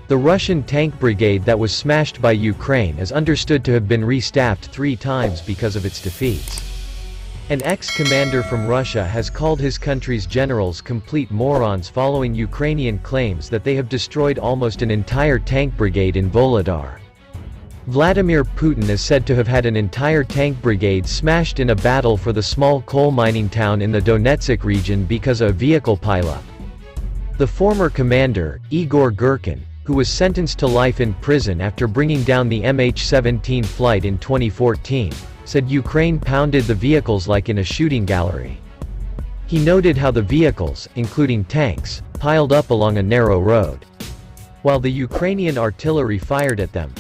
The Russian tank brigade that was smashed by Ukraine is understood to have been restaffed 3 times because of its defeats. An ex-commander from Russia has called his country's generals complete morons following Ukrainian claims that they have destroyed almost an entire tank brigade in Vuhledar. Vladimir Putin is said to have had an entire tank brigade smashed in a battle for the small coal mining town in the Donetsk region because of a vehicle pileup. The former commander, Igor Girkin, who was sentenced to life in prison after bringing down the MH17 flight in 2014, said Ukraine pounded the vehicles like in a shooting gallery. He noted how the vehicles, including tanks, piled up along a narrow road, while the Ukrainian artillery fired at them.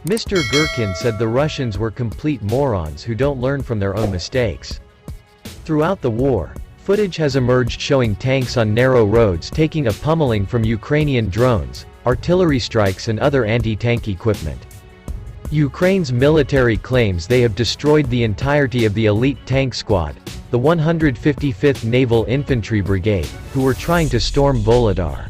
Mr. Girkin said the Russians were complete morons who don't learn from their own mistakes. Throughout the war, footage has emerged showing tanks on narrow roads taking a pummeling from Ukrainian drones, artillery strikes and other anti-tank equipment. Ukraine's military claims they have destroyed the entirety of the elite tank squad, the 155th Naval Infantry Brigade, who were trying to storm Vuhledar.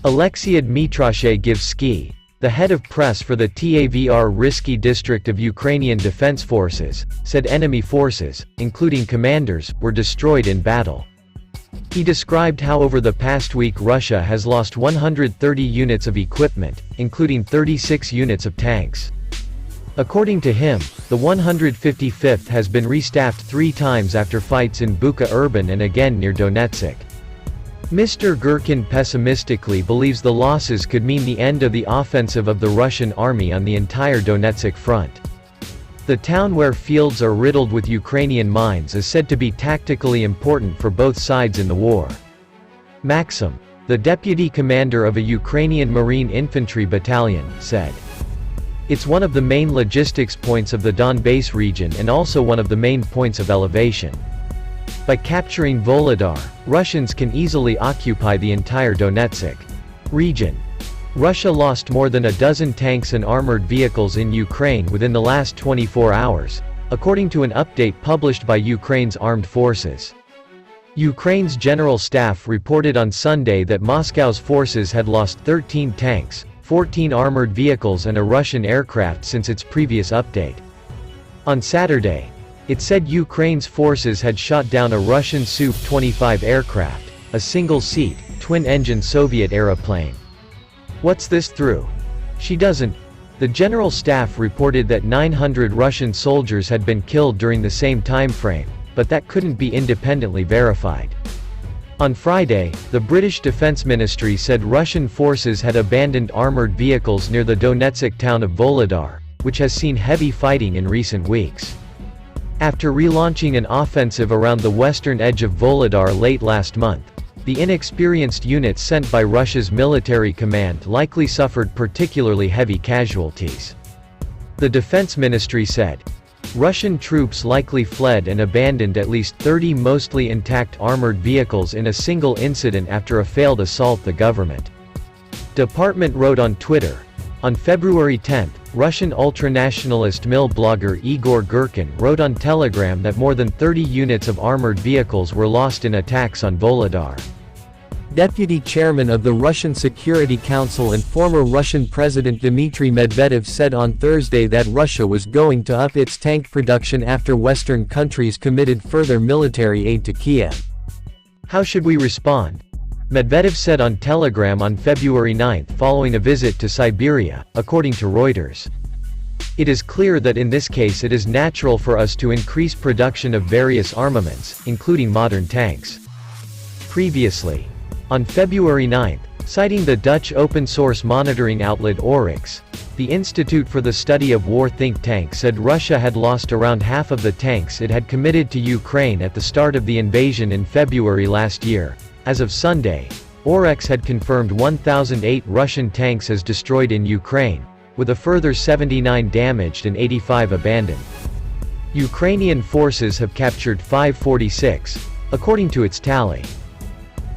Alexei Dmitrashevsky, the head of press for the Tavr-Risky district of Ukrainian Defense Forces, said enemy forces, including commanders, were destroyed in battle. He described how over the past week Russia has lost 130 units of equipment, including 36 units of tanks. According to him, the 155th has been restaffed 3 times after fights in Bucha Urban and again near Donetsk. Mr. Girkin pessimistically believes the losses could mean the end of the offensive of the Russian army on the entire Donetsk front. The town where fields are riddled with Ukrainian mines is said to be tactically important for both sides in the war. Maxim, the deputy commander of a Ukrainian Marine Infantry battalion, said, "It's one of the main logistics points of the Donbass region and also one of the main points of elevation. By capturing Vuhledar, Russians can easily occupy the entire Donetsk region." Russia lost more than a dozen tanks and armored vehicles in Ukraine within the last 24 hours, according to an update published by Ukraine's armed forces. Ukraine's General Staff reported on Sunday that Moscow's forces had lost 13 tanks, 14 armored vehicles and a Russian aircraft since its previous update. On Saturday, it said Ukraine's forces had shot down a Russian Su-25 aircraft, a single-seat, twin-engine Soviet-era plane. "What's this through? She doesn't." The General Staff reported that 900 Russian soldiers had been killed during the same time frame, but that couldn't be independently verified. On Friday, the British Defence Ministry said Russian forces had abandoned armoured vehicles near the Donetsk town of Vuhledar, which has seen heavy fighting in recent weeks. After relaunching an offensive around the western edge of Vuhledar late last month, the inexperienced units sent by Russia's military command likely suffered particularly heavy casualties. The Defense Ministry said, Russian troops likely fled and abandoned at least 30 mostly intact armored vehicles in a single incident after a failed assault the government department wrote on Twitter. On February 10, Russian ultranationalist mill blogger Igor Girkin wrote on Telegram that more than 30 units of armored vehicles were lost in attacks on Vuhledar. Deputy chairman of the Russian Security Council and former Russian President Dmitry Medvedev said on Thursday that Russia was going to up its tank production after Western countries committed further military aid to Kiev. "How should we respond?" Medvedev said on Telegram on February 9 following a visit to Siberia, according to Reuters. "It is clear that in this case it is natural for us to increase production of various armaments, including modern tanks." Previously, on February 9, citing the Dutch open-source monitoring outlet Warleaks, the Institute for the Study of War think tank said Russia had lost around half of the tanks it had committed to Ukraine at the start of the invasion in February last year. As of Sunday, Warleaks had confirmed 1,008 Russian tanks as destroyed in Ukraine, with a further 79 damaged and 85 abandoned. Ukrainian forces have captured 546, according to its tally.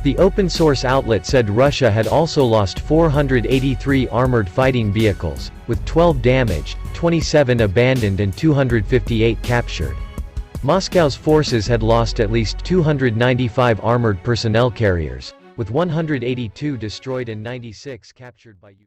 The open-source outlet said Russia had also lost 483 armored fighting vehicles, with 12 damaged, 27 abandoned and 258 captured. Moscow's forces had lost at least 295 armored personnel carriers, with 182 destroyed and 96 captured by Ukraine.